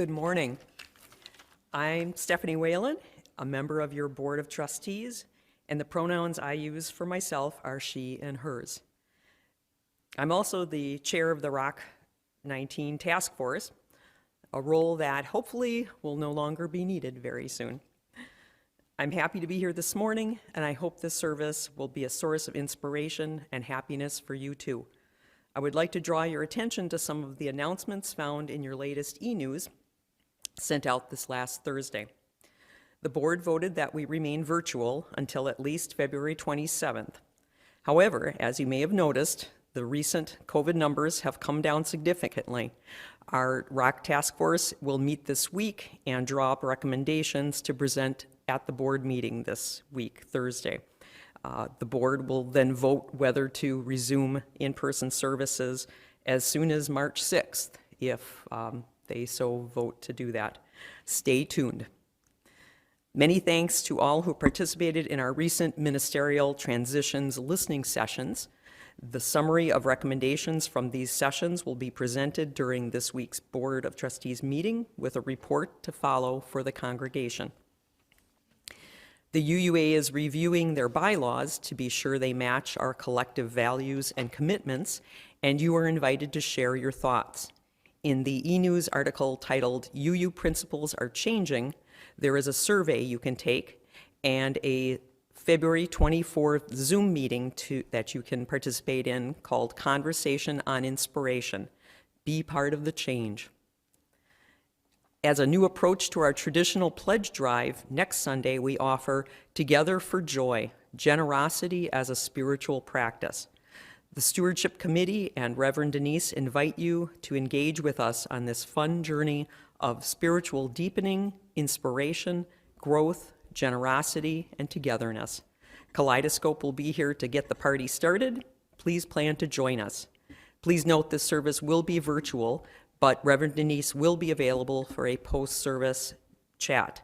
Good morning. I'm Stephanie Whalen, a member of your Board of Trustees, and the pronouns I use for myself are she and hers. I'm also the chair of the ROC 19 Task Force, a role that hopefully will no longer be needed very soon. I'm happy to be here this morning, and I hope this service will be a source of inspiration and happiness for you too. I would like to draw your attention to some of the announcements found in your latest e-news sent out this last Thursday. The board voted that we remain virtual until at least February 27th. However, as you may have noticed, the recent COVID numbers have come down significantly. Our ROC Task Force will meet this week and draw up recommendations to present at the board meeting this week, Thursday. The board will then vote whether to resume in-person services as soon as March 6th, if they so vote to do that. Stay tuned. Many thanks to all who participated in our recent ministerial transitions listening sessions. The summary of recommendations from these sessions will be presented during this week's Board of Trustees meeting with a report to follow for the congregation. The UUA is reviewing their bylaws to be sure they match our collective values and commitments, and you are invited to share your thoughts. In the e-news article titled UU Principles Are Changing, there is a survey you can take and a February 24th Zoom meeting that you can participate in called Conversation on Inspiration. Be part of the change. As a new approach to our traditional pledge drive, next Sunday we offer Together for Joy, Generosity as a Spiritual Practice. The Stewardship Committee and Reverend Denise invite you to engage with us on this fun journey of spiritual deepening, inspiration, growth, generosity, and togetherness. Kaleidoscope will be here to get the party started. Please plan to join us. Please note this service will be virtual, but Reverend Denise will be available for a post-service chat.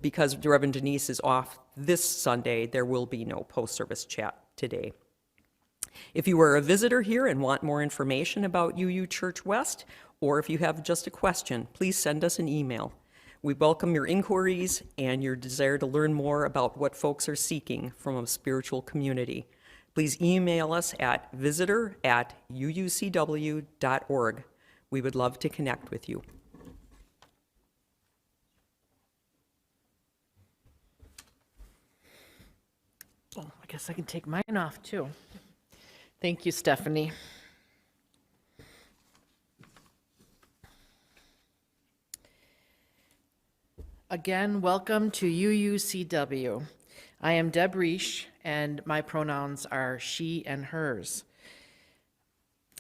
Because Reverend Denise is off this Sunday, there will be no post-service chat today. If you are a visitor here and want more information about UU Church West, or if you have just a question, please send us an email. We welcome your inquiries and your desire to learn more about what folks are seeking from a spiritual community. Please email us at visitor@uucw.org. We would love to connect with you. Oh, I guess I can take mine off too. Thank you, Stephanie. Again, welcome to UUCW. I am Deb Ruesch, and my pronouns are she and hers.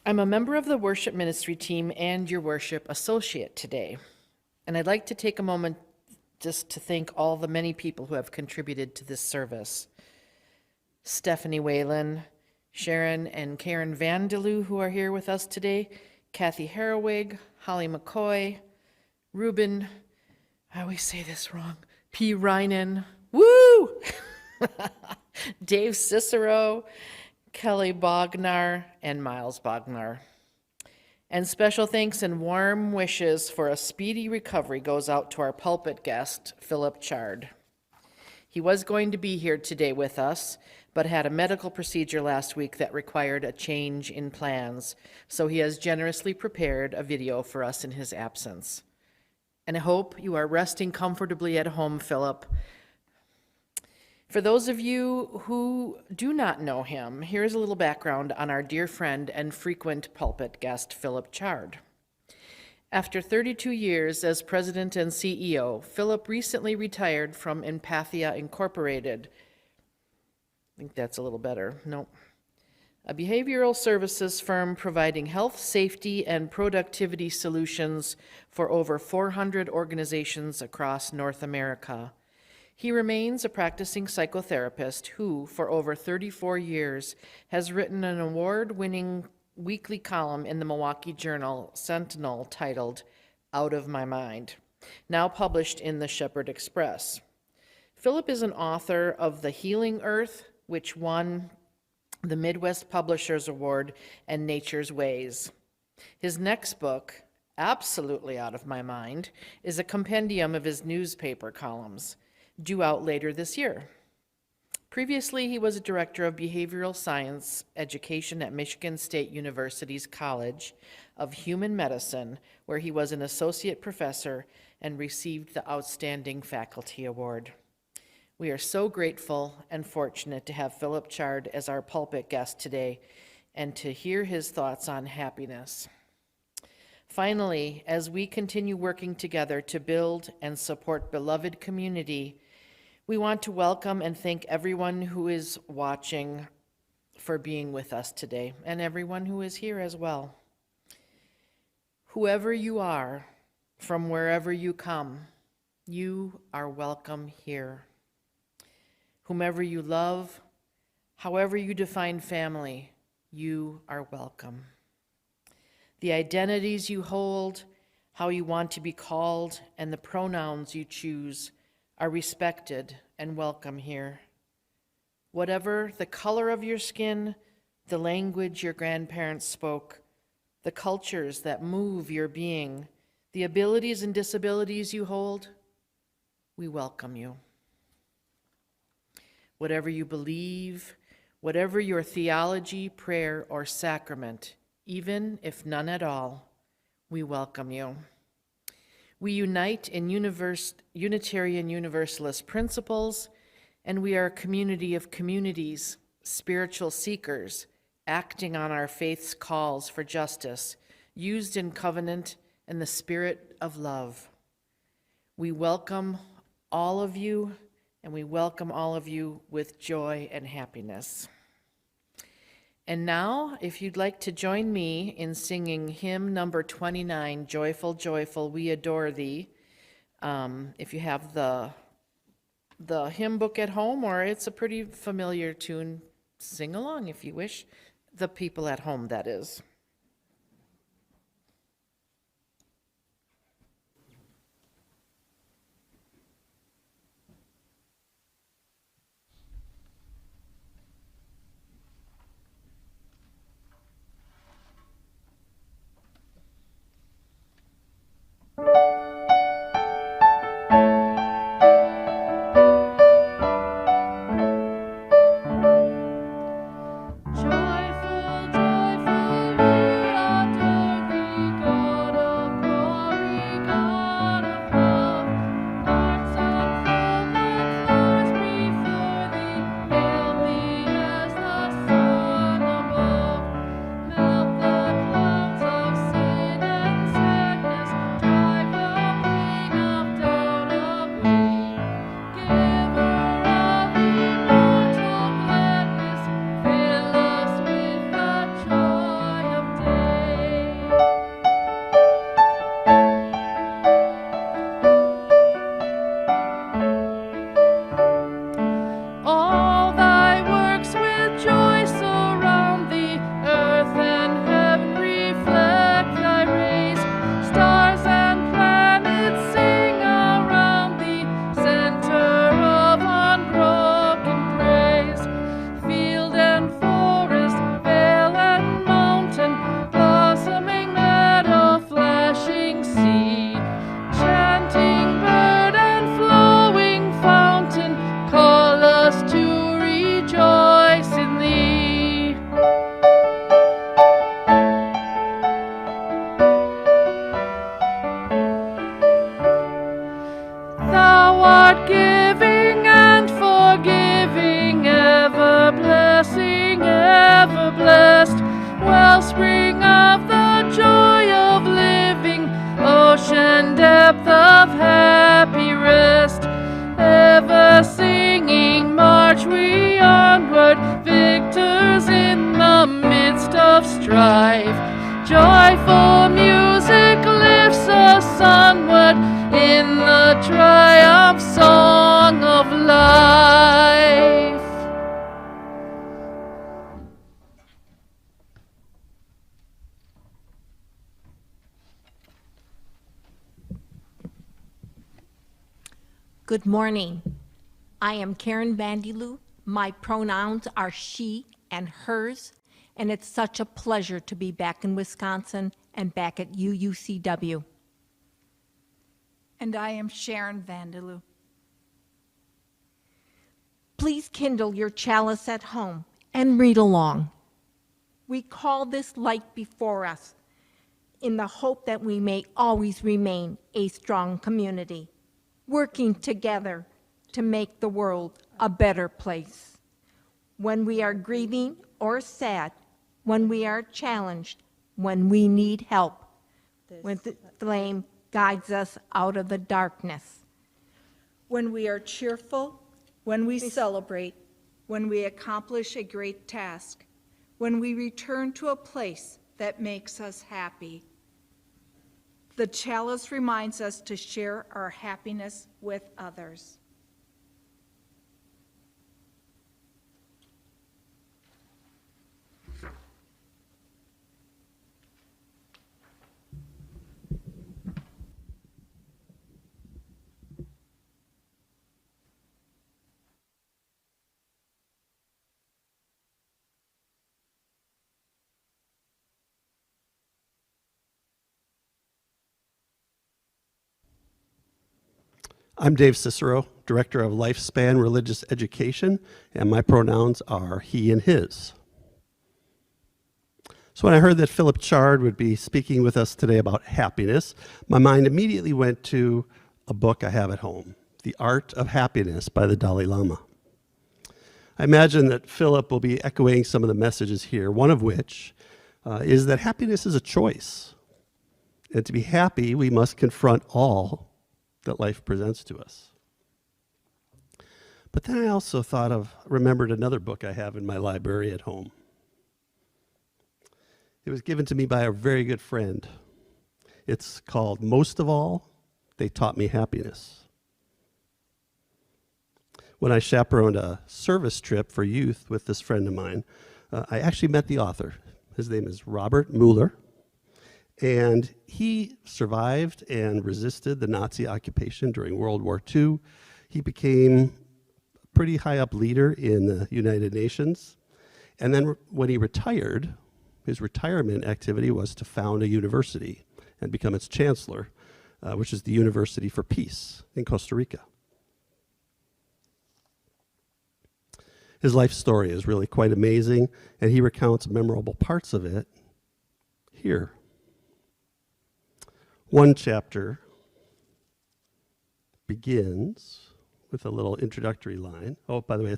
I'm a member of the worship ministry team and your worship associate today. And I'd like to take a moment just to thank all the many people who have contributed to this service. Stephanie Whalen, Sharon and Karen Vandaloo, who are here with us today, Kathy Harrowig, Holly Mccoy, Ruben, I always say this wrong, P. Reinen, woo! Dave Cicero, Kelly Bognar, and Miles Bognar. And special thanks and warm wishes for a speedy recovery goes out to our pulpit guest, Phillip Chard. He was going to be here today with us, but had a medical procedure last week that required a change in plans, so he has generously prepared a video for us in his absence. And I hope you are resting comfortably at home, Phillip. For those of you who do not know him, here's a little background on our dear friend and frequent pulpit guest, Phillip Chard. After 32 years as president and CEO, Phillip recently retired from Empathia Incorporated. I think that's a little better. Nope. A behavioral services firm providing health, safety, and productivity solutions for over 400 organizations across North America. He remains a practicing psychotherapist who, for over 34 years, has written an award-winning weekly column in the Milwaukee Journal Sentinel titled Out of My Mind, now published in the Shepherd Express. Phillip is an author of The Healing Earth, which won the Midwest Publishers Award and Nature's Ways. His next book, absolutely out of my mind, is a compendium of his newspaper columns, due out later this year. Previously, he was a director of behavioral science education at Michigan State University's College of Human Medicine, where he was an associate professor and received the Outstanding Faculty Award. We are so grateful and fortunate to have Phillip Chard as our pulpit guest today and to hear his thoughts on happiness. Finally, as we continue working together to build and support beloved community, we want to welcome and thank everyone who is watching for being with us today, and everyone who is here as well. Whoever you are, from wherever you come, you are welcome here. Whomever you love, however you define family, you are welcome. The identities you hold, how you want to be called, and the pronouns you choose are respected and welcome here. Whatever the color of your skin, the language your grandparents spoke, the cultures that move your being, the abilities and disabilities you hold, we welcome you. Whatever you believe, whatever your theology, prayer, or sacrament, even if none at all, we welcome you. We unite in Unitarian Universalist principles, and we are a community of communities, spiritual seekers, acting on our faith's calls for justice, used in covenant and the spirit of love. We welcome all of you, and we welcome all of you with joy and happiness. And now, if you'd like to join me in singing hymn number 29, Joyful, Joyful, We Adore Thee, if you have the hymn book at home, or it's a pretty familiar tune, sing along if you wish. The people at home, that is. Joyful music lifts us onward in the triumph song of life. Good morning. I am Sharon Vandaloo. My pronouns are she and hers, and it's such a pleasure to be back in Wisconsin and back at UUCW. And I am Sharon Vandaloo. Please kindle your chalice at home and read along. We call this light before us in the hope that we may always remain a strong community, working together to make the world a better place. When we are grieving or sad, when we are challenged, when we need help, when the flame guides us out of the darkness. When we are cheerful, when we celebrate, when we accomplish a great task, when we return to a place that makes us happy. The chalice reminds us to share our happiness with others. I'm Dave Cicero, Director of Lifespan Religious Education, and my pronouns are he and his. So when I heard that Phillip Chard would be speaking with us today about happiness, my mind immediately went to a book I have at home, The Art of Happiness by the Dalai Lama. I imagine that Phillip will be echoing some of the messages here, one of which is that happiness is a choice. And to be happy, we must confront all that life presents to us. But then I also remembered another book I have in my library at home. It was given to me by a very good friend. It's called Most of All, They Taught Me Happiness. When I chaperoned a service trip for youth with this friend of mine, I actually met the author. His name is Robert Mueller. And he survived and resisted the Nazi occupation during World War II. He became a pretty high up leader in the United Nations. And then when he retired, his retirement activity was to found a university and become its chancellor, which is the University for Peace in Costa Rica. His life story is really quite amazing, and he recounts memorable parts of it here. One chapter begins with a little introductory line. Oh, by the way,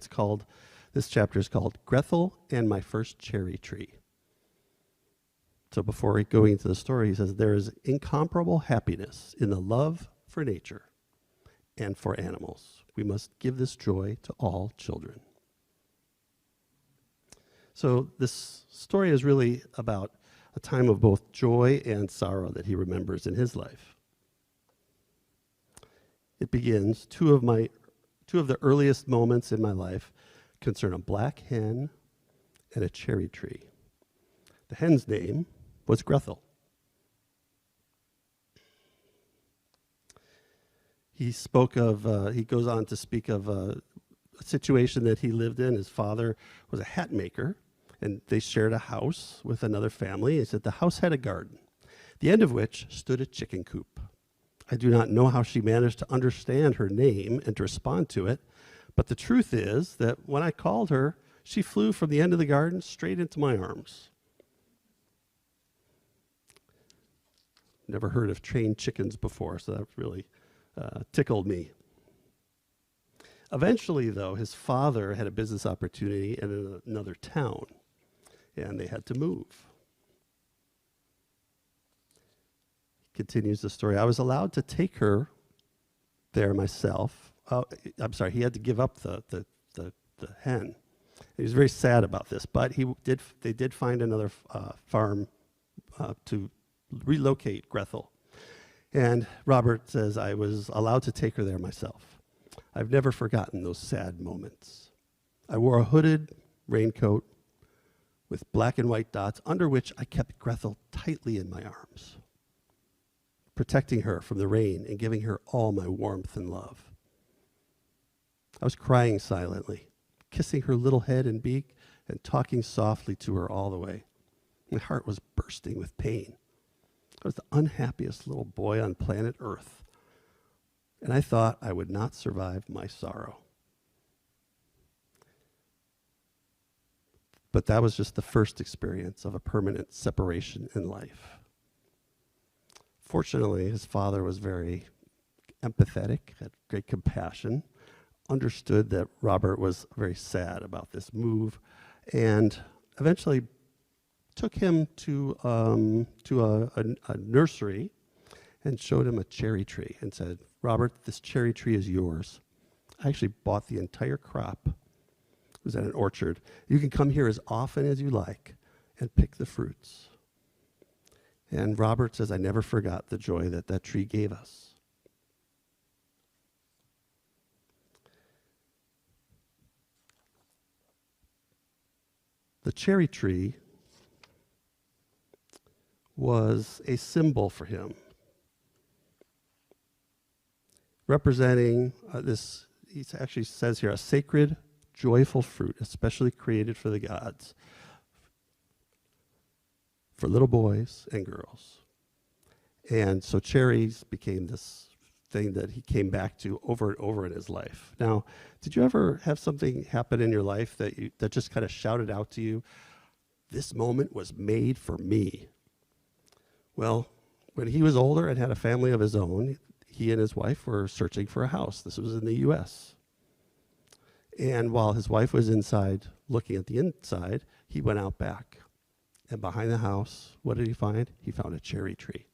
this chapter is called Grethel and My First Cherry Tree. So before going into the story, he says, there is incomparable happiness in the love for nature and for animals. We must give this joy to all children. So this story is really about a time of both joy and sorrow that he remembers in his life. It begins, two of the earliest moments in my life concern a black hen and a cherry tree. The hen's name was Grethel. He goes on to speak of a situation that he lived in. His father was a hat maker, and they shared a house with another family. He said the house had a garden, the end of which stood a chicken coop. I do not know how she managed to understand her name and to respond to it, but the truth is that when I called her, she flew from the end of the garden straight into my arms. Never heard of trained chickens before, so that really tickled me. Eventually, though, his father had a business opportunity in another town, and they had to move. Continues the story. I was allowed to take her there myself. He had to give up the hen. He was very sad about this, but they did find another farm to relocate Grethel. And Robert says, I was allowed to take her there myself. I've never forgotten those sad moments. I wore a hooded raincoat with black and white dots, under which I kept Grethel tightly in my arms, protecting her from the rain and giving her all my warmth and love. I was crying silently, kissing her little head and beak and talking softly to her all the way. My heart was bursting with pain. I was the unhappiest little boy on planet Earth. And I thought I would not survive my sorrow. But that was just the first experience of a permanent separation in life. Fortunately, his father was very empathetic, had great compassion, understood that Robert was very sad about this move, and eventually took him to a nursery and showed him a cherry tree and said, "Robert, this cherry tree is yours. I actually bought the entire crop. It was at an orchard. You can come here as often as you like and pick the fruits." And Robert says, "I never forgot the joy that that tree gave us." The cherry tree was a symbol for him, representing this, he actually says here, a sacred, joyful fruit, especially created for the gods, for little boys and girls. And so cherries became this thing that he came back to over and over in his life. Now, did you ever have something happen in your life that just kind of shouted out to you, "This moment was made for me"? Well, when he was older and had a family of his own, he and his wife were searching for a house. This was in the U.S. And while his wife was inside looking at the inside, he went out back. And behind the house, what did he find? He found a cherry tree.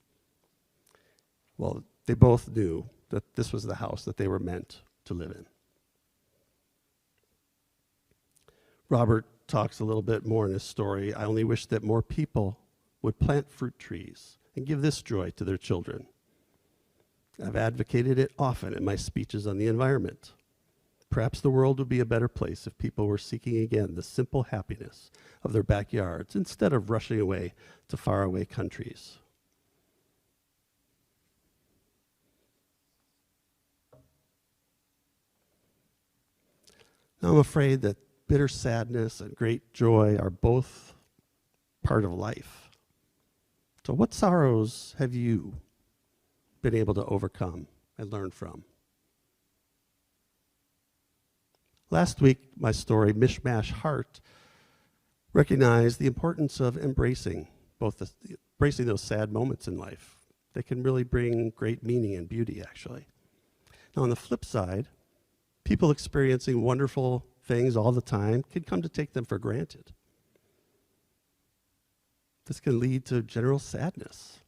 Well, they both knew that this was the house that they were meant to live in. Robert talks a little bit more in his story. "I only wish that more people would plant fruit trees and give this joy to their children. I've advocated it often in my speeches on the environment. Perhaps the world would be a better place if people were seeking again the simple happiness of their backyards instead of rushing away to faraway countries." Now, I'm afraid that bitter sadness and great joy are both part of life. So what sorrows have you been able to overcome and learn from? Last week, my story, Mishmash Heart, recognized the importance of embracing embracing those sad moments in life. They can really bring great meaning and beauty, actually. Now, on the flip side, people experiencing wonderful things all the time can come to take them for granted. This can lead to general sadness,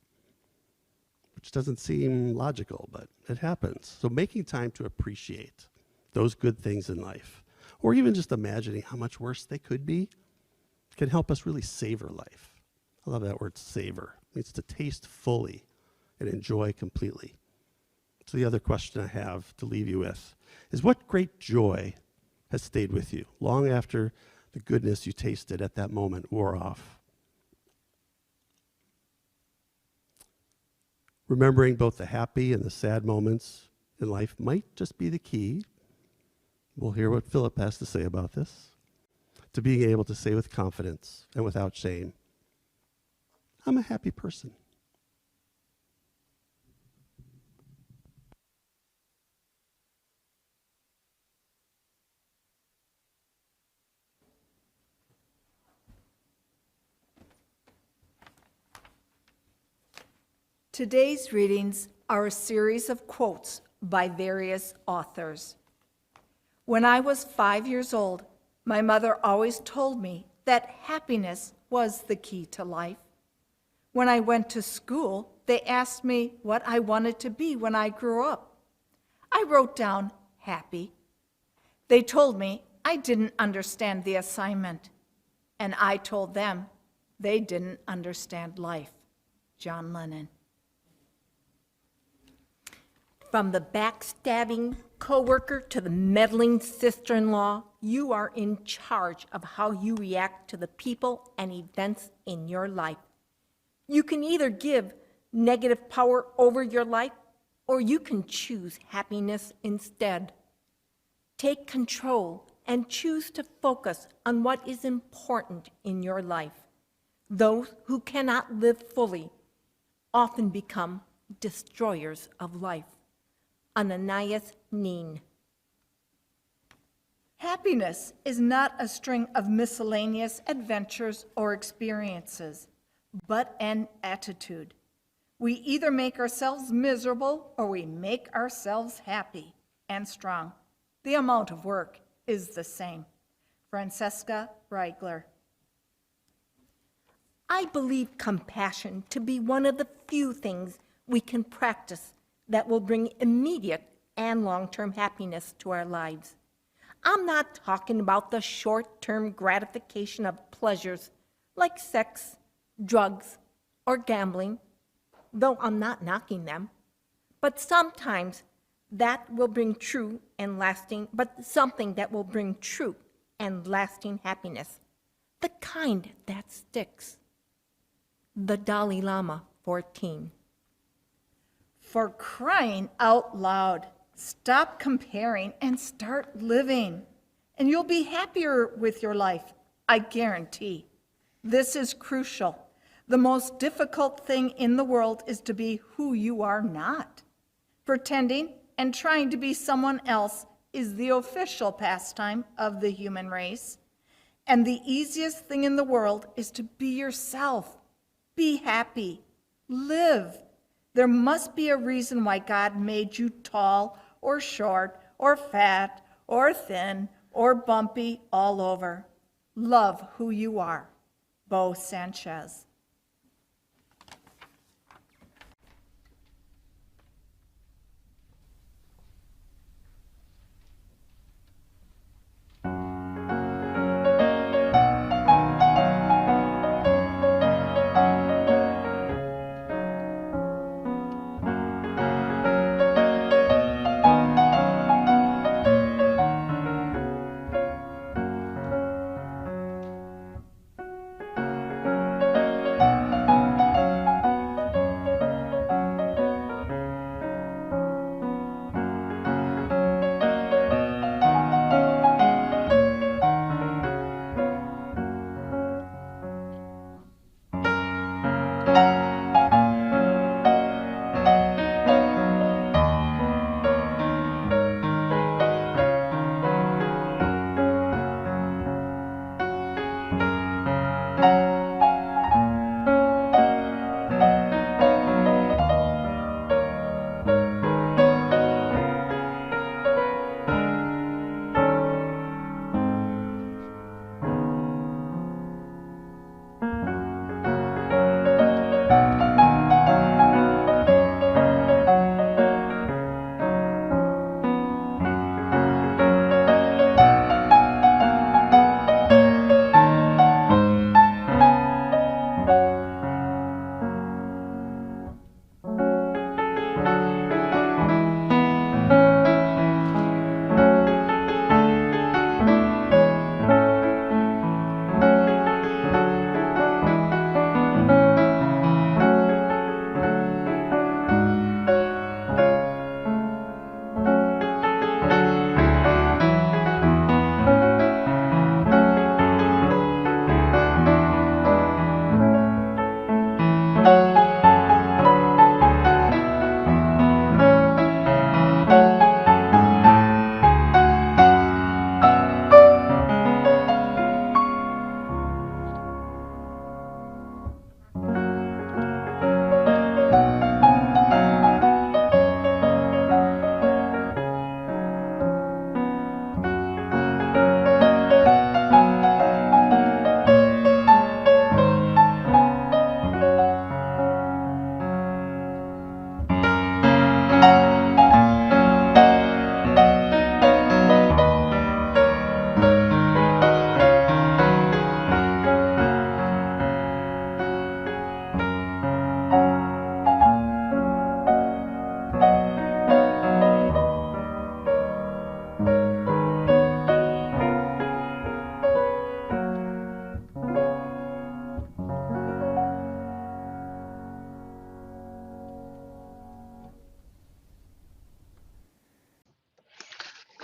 which doesn't seem logical, but it happens. So making time to appreciate those good things in life, or even just imagining how much worse they could be, can help us really savor life. I love that word, savor. It means to taste fully and enjoy completely. So the other question I have to leave you with is, what great joy has stayed with you long after the goodness you tasted at that moment wore off? Remembering both the happy and the sad moments in life might just be the key. We'll hear what Phillip has to say about this. To being able to say with confidence and without shame, "I'm a happy person." Today's readings are a series of quotes by various authors. When I was 5 years old, my mother always told me that happiness was the key to life. When I went to school, they asked me what I wanted to be when I grew up. I wrote down happy. They told me I didn't understand the assignment, and I told them they didn't understand life. John Lennon. From the backstabbing coworker to the meddling sister-in-law, you are in charge of how you react to the people and events in your life. You can either give negative power over your life, or you can choose happiness instead. Take control and choose to focus on what is important in your life. Those who cannot live fully often become destroyers of life. Ananias Nin. Happiness is not a string of miscellaneous adventures or experiences, but an attitude. We either make ourselves miserable or we make ourselves happy and strong. The amount of work is the same. Francesca Reigler. I believe compassion to be one of the few things we can practice that will bring immediate and long-term happiness to our lives. I'm not talking about the short-term gratification of pleasures like sex, drugs, or gambling, though I'm not knocking them. But sometimes that will bring true and lasting, but something that will bring true and lasting happiness, the kind that sticks. The Dalai Lama, 14. For crying out loud, stop comparing and start living, and you'll be happier with your life, I guarantee. This is crucial. The most difficult thing in the world is to be who you are not. Pretending and trying to be someone else is the official pastime of the human race. And the easiest thing in the world is to be yourself. Be happy. Live. There must be a reason why God made you tall or short or fat or thin or bumpy all over. Love who you are. Bo Sanchez.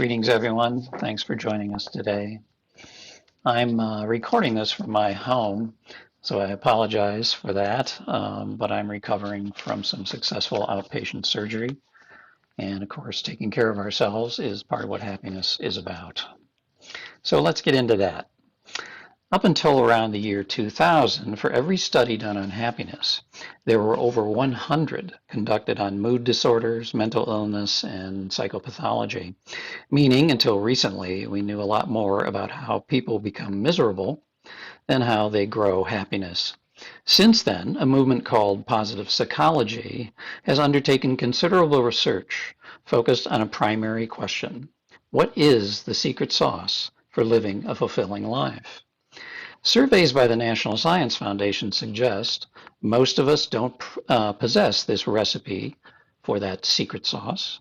Greetings, everyone. Thanks for joining us today. I'm recording this from my home. So I apologize for that, but I'm recovering from some successful outpatient surgery. And of course, taking care of ourselves is part of what happiness is about. So let's get into that. Up until around the year 2000, for every study done on happiness, there were over 100 conducted on mood disorders, mental illness, and psychopathology, meaning until recently, we knew a lot more about how people become miserable than how they grow happiness. Since then, a movement called positive psychology has undertaken considerable research focused on a primary question: what is the secret sauce for living a fulfilling life? Surveys by the National Science Foundation suggest most of us don't possess this recipe for that secret sauce.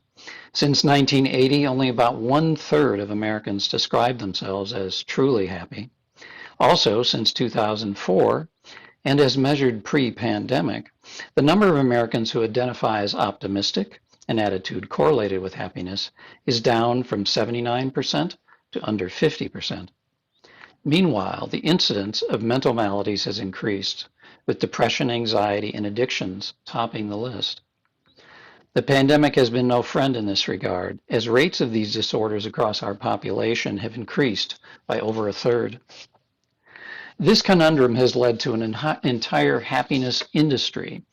Since 1980, only about 1/3 of Americans describe themselves as truly happy. Also, since 2004, and as measured pre-pandemic, the number of Americans who identify as optimistic, an attitude correlated with happiness, is down from 79% to under 50%. Meanwhile, the incidence of mental maladies has increased, with depression, anxiety, and addictions topping the list. The pandemic has been no friend in this regard, as rates of these disorders across our population have increased by over 1/3. This conundrum has led to an entire happiness industry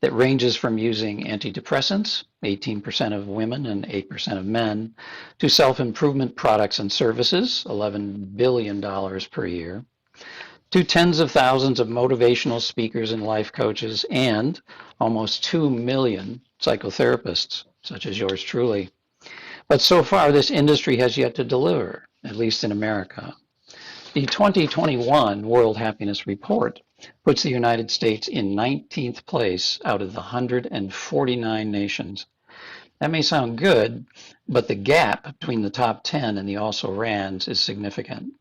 that ranges from using antidepressants, 18% of women and 8% of men, to self-improvement products and services, $11 billion per year, to tens of thousands of motivational speakers and life coaches, and almost 2 million psychotherapists, such as yours truly. But so far, this industry has yet to deliver, at least in America. The 2021 World Happiness Report puts the United States in 19th place out of the 149 nations. That may sound good, but the gap between the top 10 and the also-rans is significant.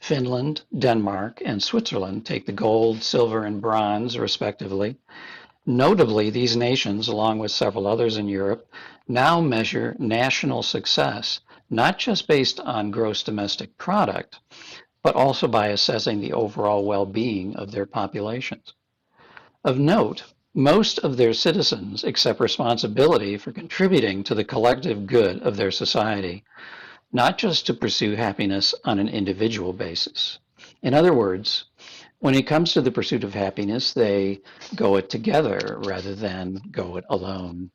Finland, Denmark, and Switzerland take the gold, silver, and bronze, respectively. Notably, these nations, along with several others in Europe, now measure national success, not just based on gross domestic product, but also by assessing the overall well-being of their populations. Of note, most of their citizens accept responsibility for contributing to the collective good of their society, not just to pursue happiness on an individual basis. In other words, when it comes to the pursuit of happiness, they go it together rather than go it alone.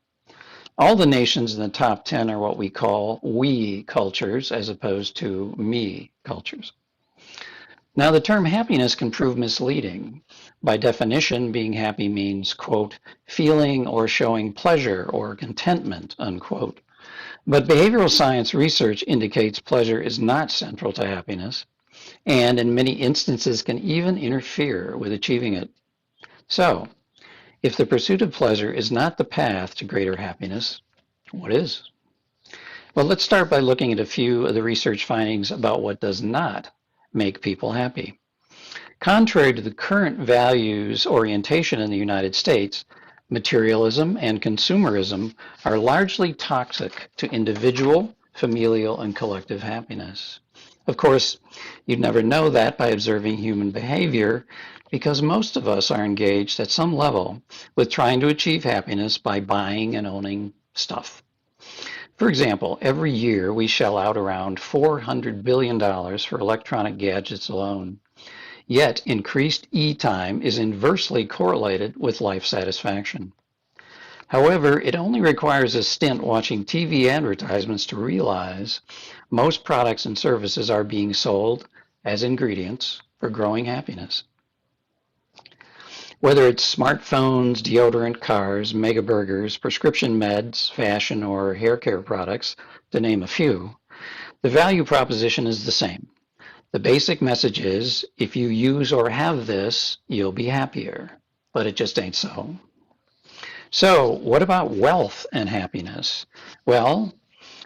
All the nations in the top 10 are what we call we cultures as opposed to me cultures. Now, the term happiness can prove misleading. By definition, being happy means, quote, feeling or showing pleasure or contentment, unquote. But behavioral science research indicates pleasure is not central to happiness, and in many instances can even interfere with achieving it. So, if the pursuit of pleasure is not the path to greater happiness, what is? Well, let's start by looking at a few of the research findings about what does not make people happy. Contrary to the current values orientation in the United States, materialism and consumerism are largely toxic to individual, familial, and collective happiness. Of course, you'd never know that by observing human behavior, because most of us are engaged at some level with trying to achieve happiness by buying and owning stuff. For example, every year we shell out around $400 billion for electronic gadgets alone. Yet increased e-time is inversely correlated with life satisfaction. However, it only requires a stint watching TV advertisements to realize most products and services are being sold as ingredients for growing happiness. Whether it's smartphones, deodorant, cars, mega burgers, prescription meds, fashion, or hair care products, to name a few, the value proposition is the same. The basic message is, if you use or have this, you'll be happier. But it just ain't so. So, what about wealth and happiness? Well,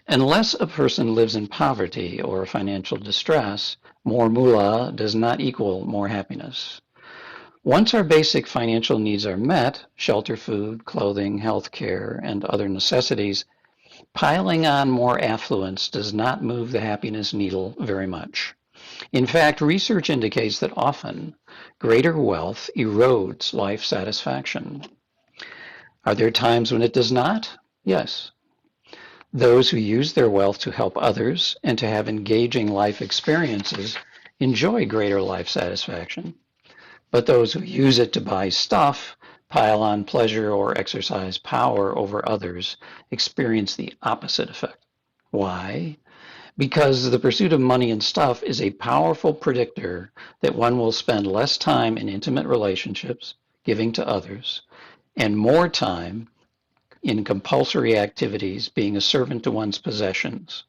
unless a person lives in poverty or financial distress, more moolah does not equal more happiness. Once our basic financial needs are met, shelter, food, clothing, health care, and other necessities, piling on more affluence does not move the happiness needle very much. In fact, research indicates that often greater wealth erodes life satisfaction. Are there times when it does not? Yes. Those who use their wealth to help others and to have engaging life experiences enjoy greater life satisfaction. But those who use it to buy stuff, pile on pleasure, or exercise power over others experience the opposite effect. Why? Because the pursuit of money and stuff is a powerful predictor that one will spend less time in intimate relationships, giving to others, and more time in compulsory activities, being a servant to one's possessions.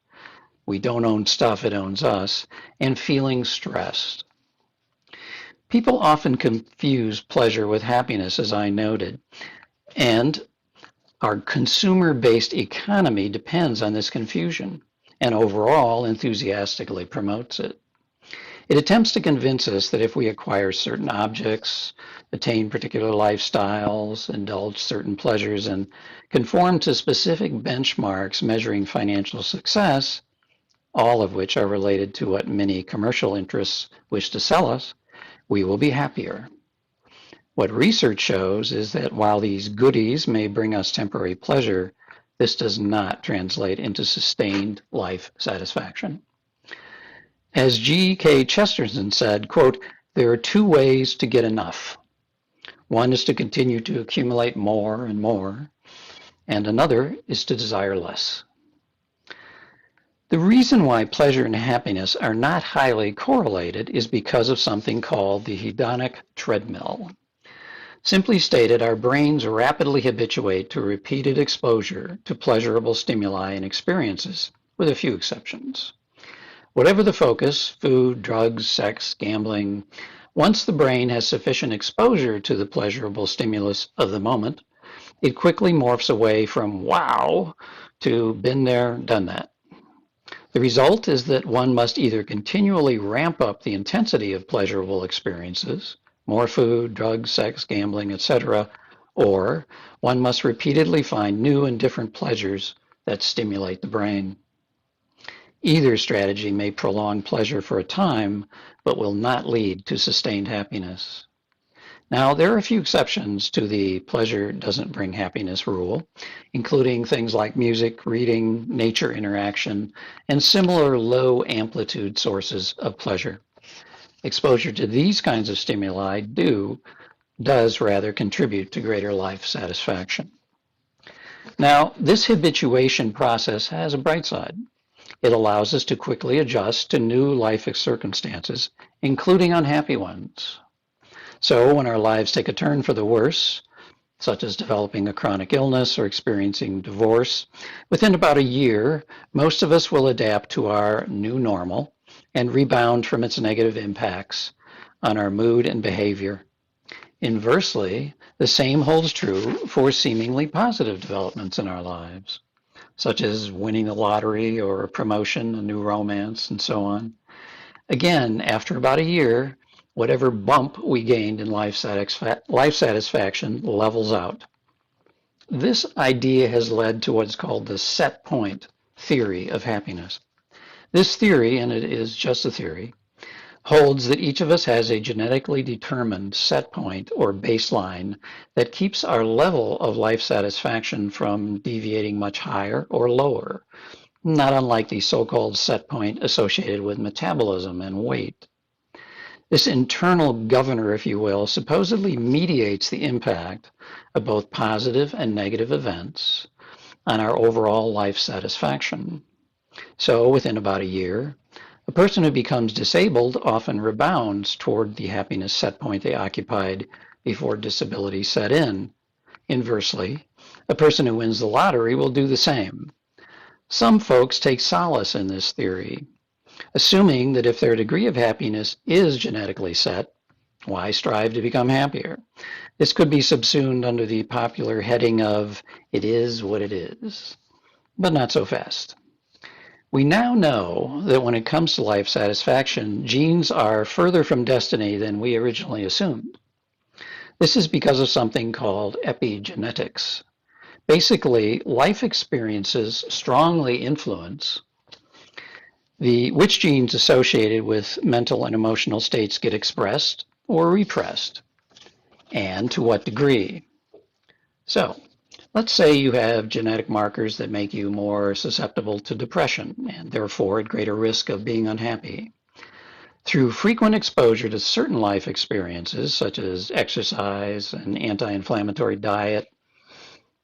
We don't own stuff, it owns us, and feeling stressed. People often confuse pleasure with happiness, as I noted, and our consumer-based economy depends on this confusion and overall enthusiastically promotes it. It attempts to convince us that if we acquire certain objects, attain particular lifestyles, indulge certain pleasures, and conform to specific benchmarks measuring financial success, all of which are related to what many commercial interests wish to sell us, we will be happier. What research shows is that while these goodies may bring us temporary pleasure, this does not translate into sustained life satisfaction. As G.K. Chesterton said, quote, "There are two ways to get enough. One is to continue to accumulate more and more, and another is to desire less." The reason why pleasure and happiness are not highly correlated is because of something called the hedonic treadmill. Simply stated, our brains rapidly habituate to repeated exposure to pleasurable stimuli and experiences, with a few exceptions. Whatever the focus, food, drugs, sex, gambling, once the brain has sufficient exposure to the pleasurable stimulus of the moment, it quickly morphs away from wow to been there, done that. The result is that one must either continually ramp up the intensity of pleasurable experiences, more food, drugs, sex, gambling, etc., or one must repeatedly find new and different pleasures that stimulate the brain. Either strategy may prolong pleasure for a time, but will not lead to sustained happiness. Now, there are a few exceptions to the pleasure doesn't bring happiness rule, including things like music, reading, nature interaction, and similar low amplitude sources of pleasure. Exposure to these kinds of stimuli does rather contribute to greater life satisfaction. Now, this habituation process has a bright side. It allows us to quickly adjust to new life circumstances, including unhappy ones. So when our lives take a turn for the worse, such as developing a chronic illness or experiencing divorce, within about a year, most of us will adapt to our new normal and rebound from its negative impacts on our mood and behavior. Inversely, the same holds true for seemingly positive developments in our lives, such as winning the lottery or a promotion, a new romance, and so on. Again, after about a year, whatever bump we gained in life satisfaction levels out. This idea has led to what's called the set point theory of happiness. This theory, and it is just a theory, holds that each of us has a genetically determined set point or baseline that keeps our level of life satisfaction from deviating much higher or lower, not unlike the so-called set point associated with metabolism and weight. This internal governor, if you will, supposedly mediates the impact of both positive and negative events on our overall life satisfaction. So within about a year, a person who becomes disabled often rebounds toward the happiness set point they occupied before disability set in. Inversely, a person who wins the lottery will do the same. Some folks take solace in this theory, assuming that if their degree of happiness is genetically set, why strive to become happier? This could be subsumed under the popular heading of "it is what it is," but not so fast. We now know that when it comes to life satisfaction, genes are further from destiny than we originally assumed. This is because of something called epigenetics. Basically, life experiences strongly influence Which genes associated with mental and emotional states get expressed or repressed, and to what degree. So, let's say you have genetic markers that make you more susceptible to depression and therefore at greater risk of being unhappy. Through frequent exposure to certain life experiences, such as exercise, an anti-inflammatory diet,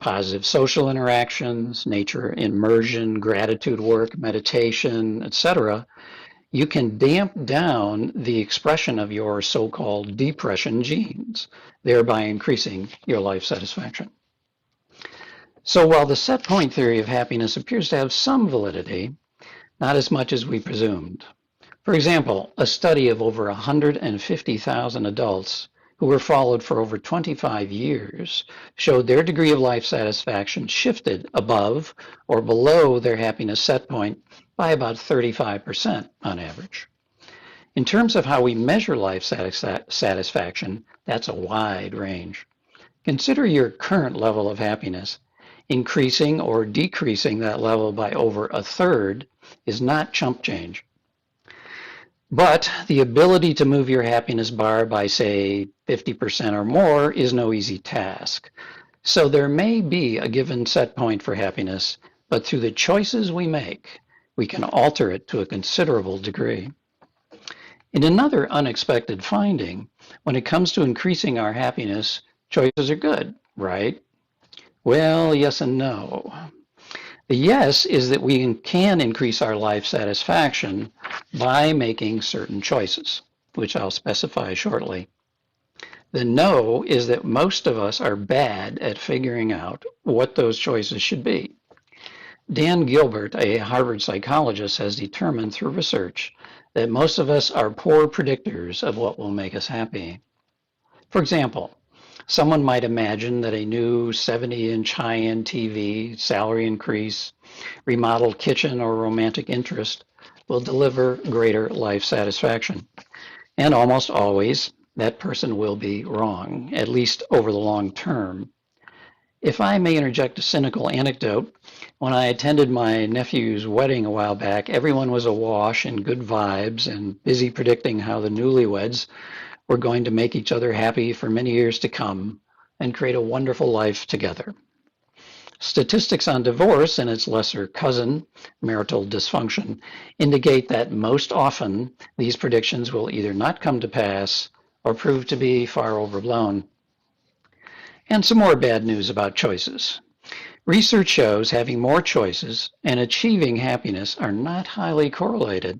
positive social interactions, nature immersion, gratitude work, meditation, etc., you can damp down the expression of your so-called depression genes, thereby increasing your life satisfaction. So while the set point theory of happiness appears to have some validity, not as much as we presumed. For example, a study of over 150,000 adults who were followed for over 25 years showed their degree of life satisfaction shifted above or below their happiness set point by about 35% on average. In terms of how we measure life satisfaction, that's a wide range. Consider your current level of happiness. Increasing or decreasing that level by over a third is not chump change. But the ability to move your happiness bar by, say, 50% or more is no easy task. So there may be a given set point for happiness, but through the choices we make, we can alter it to a considerable degree. In another unexpected finding, when it comes to increasing our happiness, choices are good, right? Well, yes and no. The yes is that we can increase our life satisfaction by making certain choices, which I'll specify shortly. The no is that most of us are bad at figuring out what those choices should be. Dan Gilbert, a Harvard psychologist, has determined through research that most of us are poor predictors of what will make us happy. For example, someone might imagine that a new 70-inch high-end TV, salary increase, remodeled kitchen, or romantic interest will deliver greater life satisfaction. And almost always, that person will be wrong, at least over the long term. If I may interject a cynical anecdote, when I attended my nephew's wedding a while back, everyone was awash in good vibes and busy predicting how the newlyweds were going to make each other happy for many years to come and create a wonderful life together. Statistics on divorce and its lesser cousin, marital dysfunction, indicate that most often these predictions will either not come to pass or prove to be far overblown. And some more bad news about choices. Research shows having more choices and achieving happiness are not highly correlated.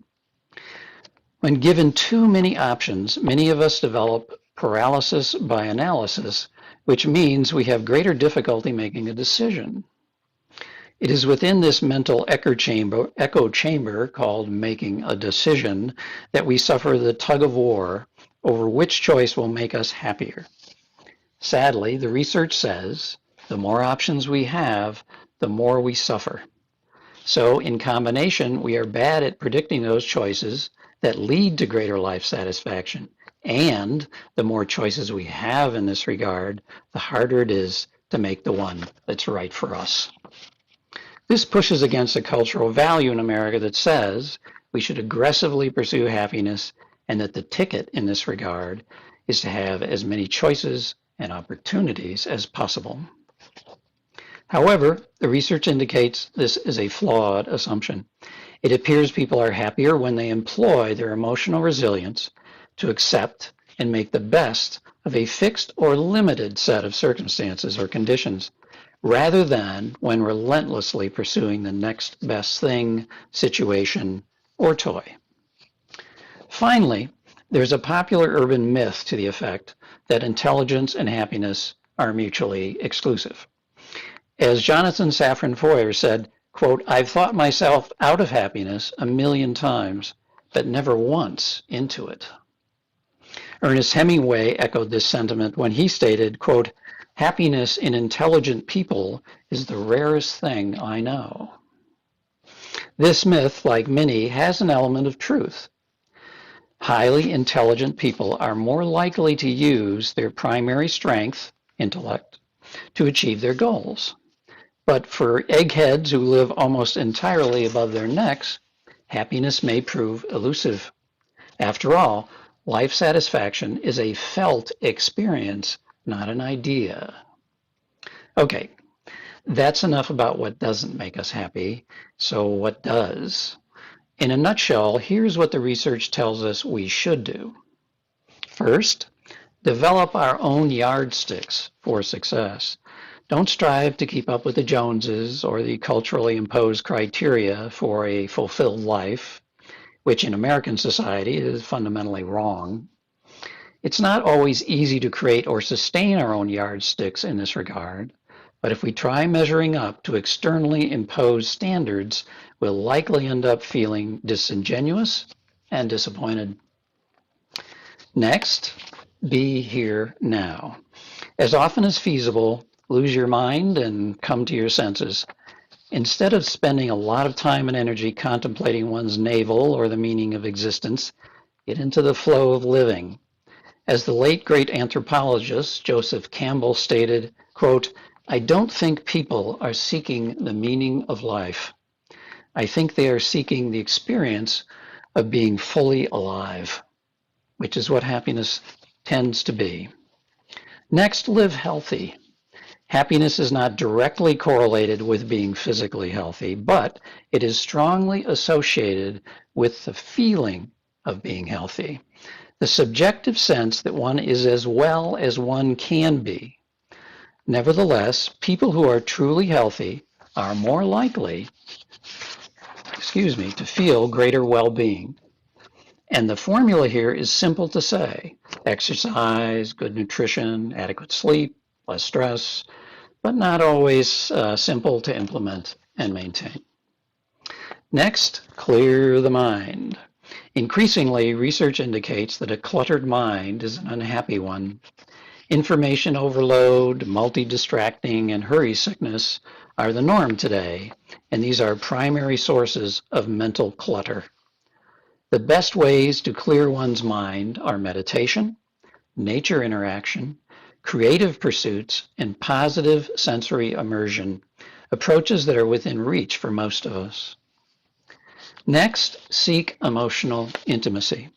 When given too many options, many of us develop paralysis by analysis, which means we have greater difficulty making a decision. It is within this mental echo chamber called making a decision that we suffer the tug of war over which choice will make us happier. Sadly, the research says the more options we have, the more we suffer. So in combination, we are bad at predicting those choices that lead to greater life satisfaction. And the more choices we have in this regard, the harder it is to make the one that's right for us. This pushes against a cultural value in America that says we should aggressively pursue happiness and that the ticket in this regard is to have as many choices and opportunities as possible. However, the research indicates this is a flawed assumption. It appears people are happier when they employ their emotional resilience to accept and make the best of a fixed or limited set of circumstances or conditions, rather than when relentlessly pursuing the next best thing, situation, or toy. Finally, there's a popular urban myth to the effect that intelligence and happiness are mutually exclusive. As Jonathan Safran Foer said, quote, "I've thought myself out of happiness 1,000,000 times, but never once into it." Ernest Hemingway echoed this sentiment when he stated, quote, "Happiness in intelligent people is the rarest thing I know." This myth, like many, has an element of truth. Highly intelligent people are more likely to use their primary strength, intellect, to achieve their goals. But for eggheads who live almost entirely above their necks, happiness may prove elusive. After all, life satisfaction is a felt experience, not an idea. Okay, that's enough about what doesn't make us happy. So what does? In a nutshell, here's what the research tells us we should do. First, develop our own yardsticks for success. Don't strive to keep up with the Joneses or the culturally imposed criteria for a fulfilled life, which in American society is fundamentally wrong. It's not always easy to create or sustain our own yardsticks in this regard, but if we try measuring up to externally imposed standards, we'll likely end up feeling disingenuous and disappointed. Next, be here now. As often as feasible, lose your mind and come to your senses. Instead of spending a lot of time and energy contemplating one's navel or the meaning of existence, get into the flow of living. As the late great anthropologist Joseph Campbell stated, quote, "I don't think people are seeking the meaning of life. I think they are seeking the experience of being fully alive," which is what happiness tends to be. Next, live healthy. Happiness is not directly correlated with being physically healthy, but it is strongly associated with the feeling of being healthy, the subjective sense that one is as well as one can be. Nevertheless, people who are truly healthy are more likely, to feel greater well-being. And the formula here is simple to say: exercise, good nutrition, adequate sleep, less stress, but not always simple to implement and maintain. Next, clear the mind. Increasingly, research indicates that a cluttered mind is an unhappy one. Information overload, multi-distracting, and hurry sickness are the norm today, and these are primary sources of mental clutter. The best ways to clear one's mind are meditation, nature interaction, creative pursuits, and positive sensory immersion, approaches that are within reach for most of us. Next, seek emotional intimacy.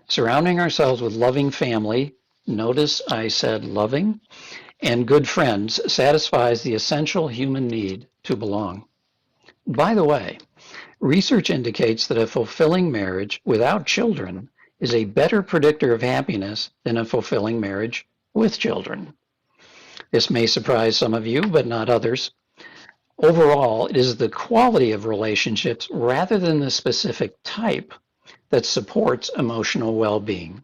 Surrounding ourselves with loving family, notice I said loving, and good friends satisfies the essential human need to belong. By the way, research indicates that a fulfilling marriage without children is a better predictor of happiness than a fulfilling marriage with children. This may surprise some of you, but not others. Overall, it is the quality of relationships rather than the specific type that supports emotional well-being.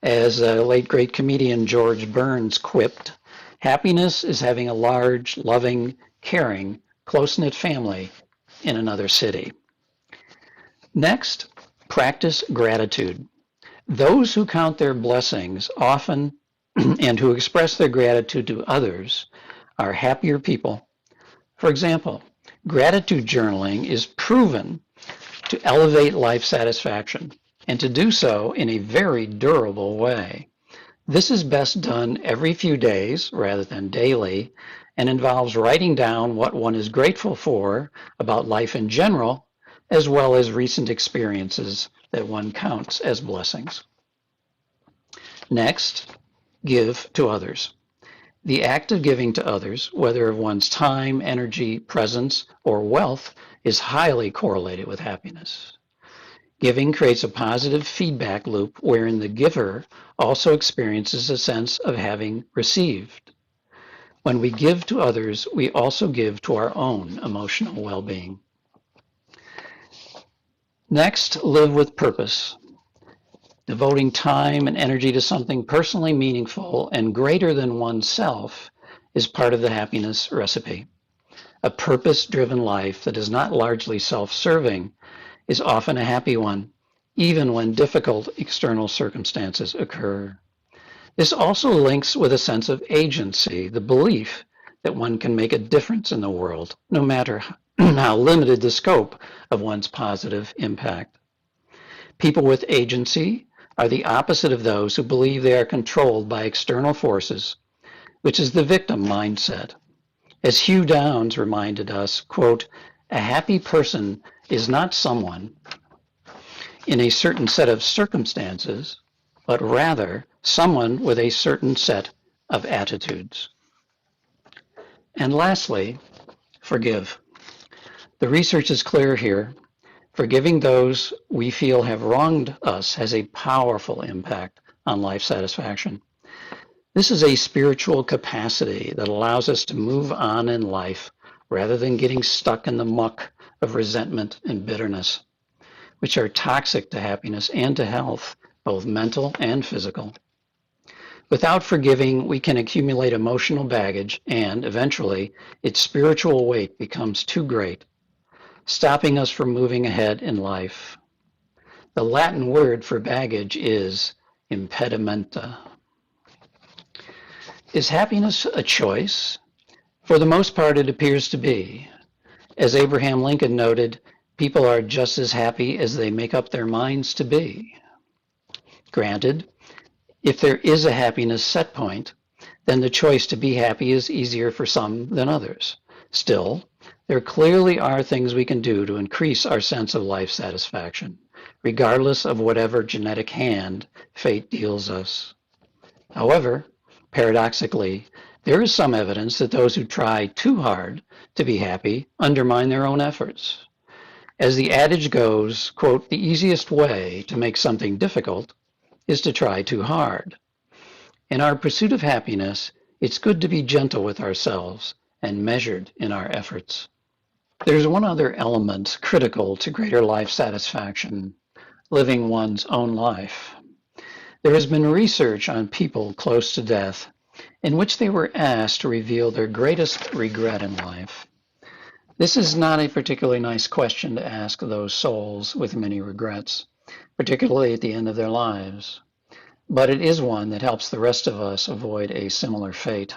As late great comedian George Burns quipped, happiness is having a large, loving, caring, close-knit family in another city. Next, practice gratitude. Those who count their blessings often and who express their gratitude to others are happier people. For example, gratitude journaling is proven to elevate life satisfaction and to do so in a very durable way. This is best done every few days rather than daily, and involves writing down what one is grateful for about life in general, as well as recent experiences that one counts as blessings. Next, give to others. The act of giving to others, whether of one's time, energy, presence, or wealth, is highly correlated with happiness. Giving creates a positive feedback loop wherein the giver also experiences a sense of having received. When we give to others, we also give to our own emotional well-being. Next, live with purpose. Devoting time and energy to something personally meaningful and greater than oneself is part of the happiness recipe. A purpose-driven life that is not largely self-serving is often a happy one, even when difficult external circumstances occur. This also links with a sense of agency, the belief that one can make a difference in the world, no matter how limited the scope of one's positive impact. People with agency are the opposite of those who believe they are controlled by external forces, which is the victim mindset. As Hugh Downs reminded us, quote, "A happy person is not someone in a certain set of circumstances, but rather someone with a certain set of attitudes. And lastly, forgive. The research is clear here. Forgiving those we feel have wronged us has a powerful impact on life satisfaction. This is a spiritual capacity that allows us to move on in life rather than getting stuck in the muck of resentment and bitterness, which are toxic to happiness and to health, both mental and physical. Without forgiving, we can accumulate emotional baggage and, eventually, its spiritual weight becomes too great, stopping us from moving ahead in life. The Latin word for baggage is impedimenta. Is happiness a choice? For the most part, it appears to be. As Abraham Lincoln noted, people are just as happy as they make up their minds to be. Granted, if there is a happiness set point, then the choice to be happy is easier for some than others. Still, there clearly are things we can do to increase our sense of life satisfaction, regardless of whatever genetic hand fate deals us. However, paradoxically, there is some evidence that those who try too hard to be happy undermine their own efforts. As the adage goes, quote, the easiest way to make something difficult is to try too hard. In our pursuit of happiness, it's good to be gentle with ourselves and measured in our efforts. There's one other element critical to greater life satisfaction, living one's own life. There has been research on people close to death in which they were asked to reveal their greatest regret in life. This is not a particularly nice question to ask those souls with many regrets, particularly at the end of their lives, but it is one that helps the rest of us avoid a similar fate.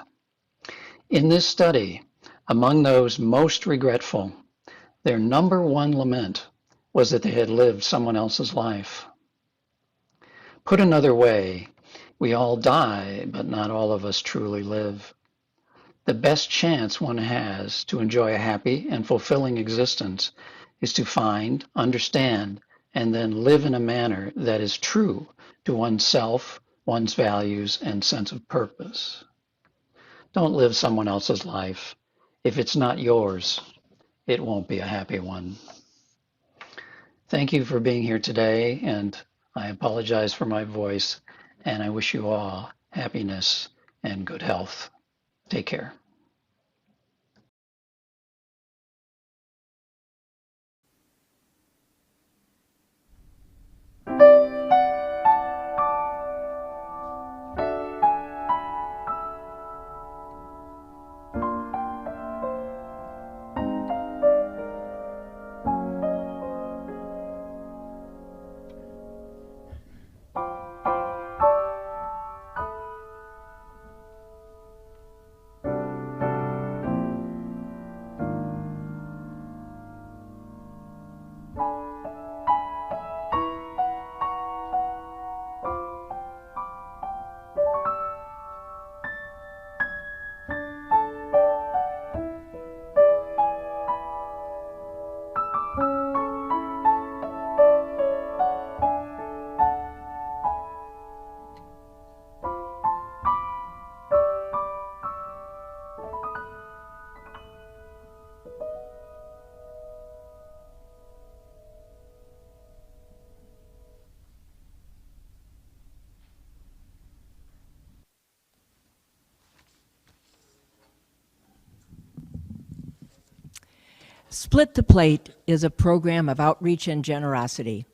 In this study, among those most regretful, their number one lament was that they had lived someone else's life. Put another way, we all die, but not all of us truly live. The best chance one has to enjoy a happy and fulfilling existence is to find, understand, and then live in a manner that is true to oneself, one's values, and sense of purpose. Don't live someone else's life. If it's not yours, it won't be a happy one. Thank you for being here today, and I apologize for my voice, and I wish you all happiness and good health. Take care. Split the Plate is a program of outreach and generosity.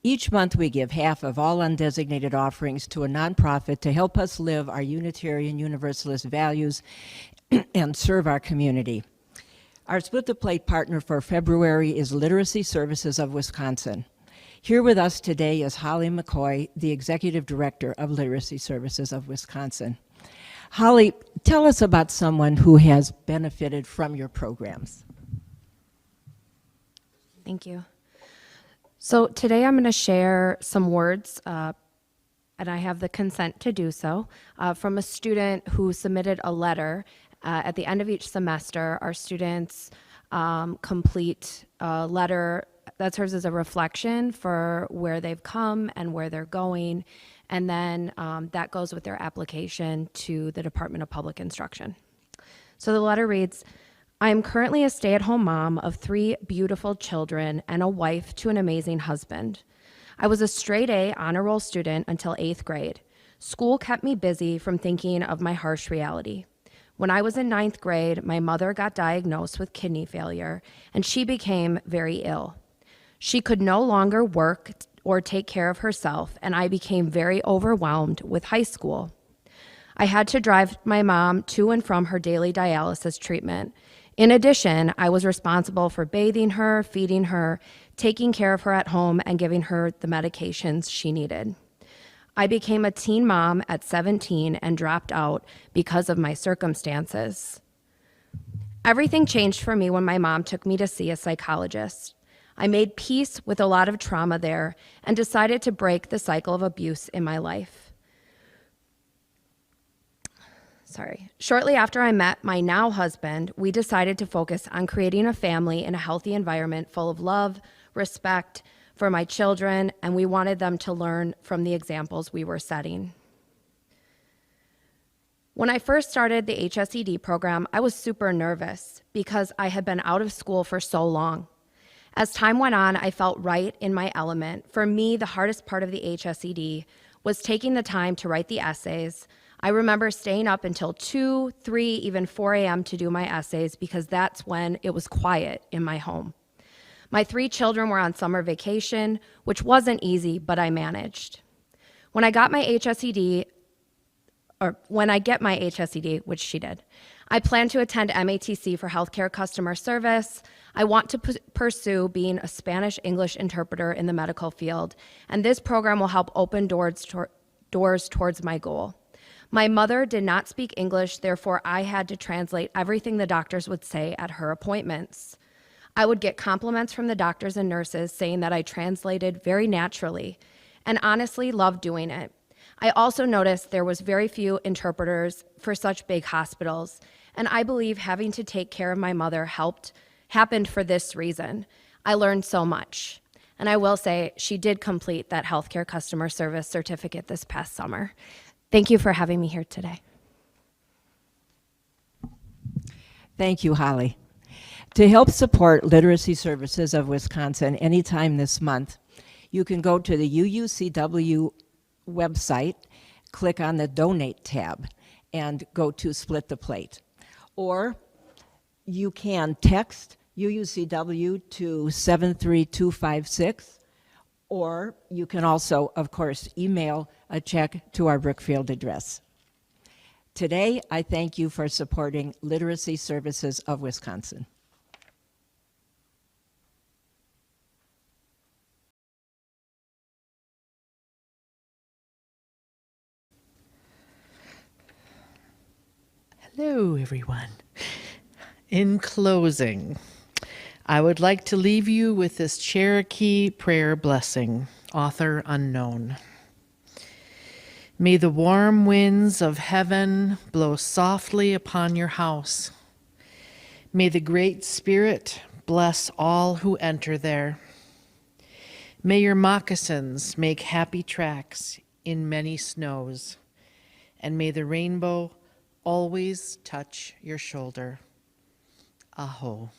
Each month we give half of all undesignated offerings to a nonprofit to help us live our Unitarian Universalist values and serve our community. Our Split the Plate partner for February is Literacy Services of Wisconsin. Here with us today is Holly Mccoy, the Executive Director of Literacy Services of Wisconsin. Holly, tell us about someone who has benefited from your programs. Thank you. So today I'm going to share some words, and I have the consent to do so, from a student who submitted a letter. At the end of each semester, our students complete a letter that serves as a reflection for where they've come and where they're going. And then that goes with their application to the Department of Public Instruction. So the letter reads, I am currently a stay-at-home mom of 3 beautiful children and a wife to an amazing husband. I was a straight A honor roll student until 8th grade. School kept me busy from thinking of my harsh reality. When I was in 9th grade, my mother got diagnosed with kidney failure, and she became very ill. She could no longer work or take care of herself, and I became very overwhelmed with high school. I had to drive my mom to and from her daily dialysis treatment. In addition, I was responsible for bathing her, feeding her, taking care of her at home, and giving her the medications she needed. I became a teen mom at 17 and dropped out because of my circumstances. Everything changed for me when my mom took me to see a psychologist. I made peace with a lot of trauma there and decided to break the cycle of abuse in my life. Shortly after I met my now husband, we decided to focus on creating a family in a healthy environment full of love, respect for my children, and we wanted them to learn from the examples we were setting. When I first started the HSED program, I was super nervous because I had been out of school for so long. As time went on, I felt right in my element. For me, the hardest part of the HSED was taking the time to write the essays. I remember staying up until 2, 3, even 4 a.m. to do my essays because that's when it was quiet in my home. My 3 children were on summer vacation, which wasn't easy, but I managed. When I get my HSED, which she did, I plan to attend MATC for healthcare customer service. I want to pursue being a Spanish-English interpreter in the medical field, and this program will help open doors towards my goal. My mother did not speak English, therefore I had to translate everything the doctors would say at her appointments. I would get compliments from the doctors and nurses saying that I translated very naturally, and honestly loved doing it. I also noticed there was very few interpreters for such big hospitals, and I believe having to take care of my mother happened for this reason. I learned so much. And I will say she did complete that healthcare customer service certificate this past summer. Thank you for having me here today. Thank you, Holly. To help support Literacy Services of Wisconsin anytime this month, you can go to the UUCW website, click on the Donate tab, and go to Split the Plate. Or you can text UUCW to 73256, or you can also, of course, email a check to our Brookfield address. Today, I thank you for supporting Literacy Services of Wisconsin. Hello, everyone. In closing, I would like to leave you with this Cherokee prayer blessing, author unknown. May the warm winds of heaven blow softly upon your house. May the Great Spirit bless all who enter there. May your moccasins make happy tracks in many snows, and may the rainbow always touch your shoulder. Aho.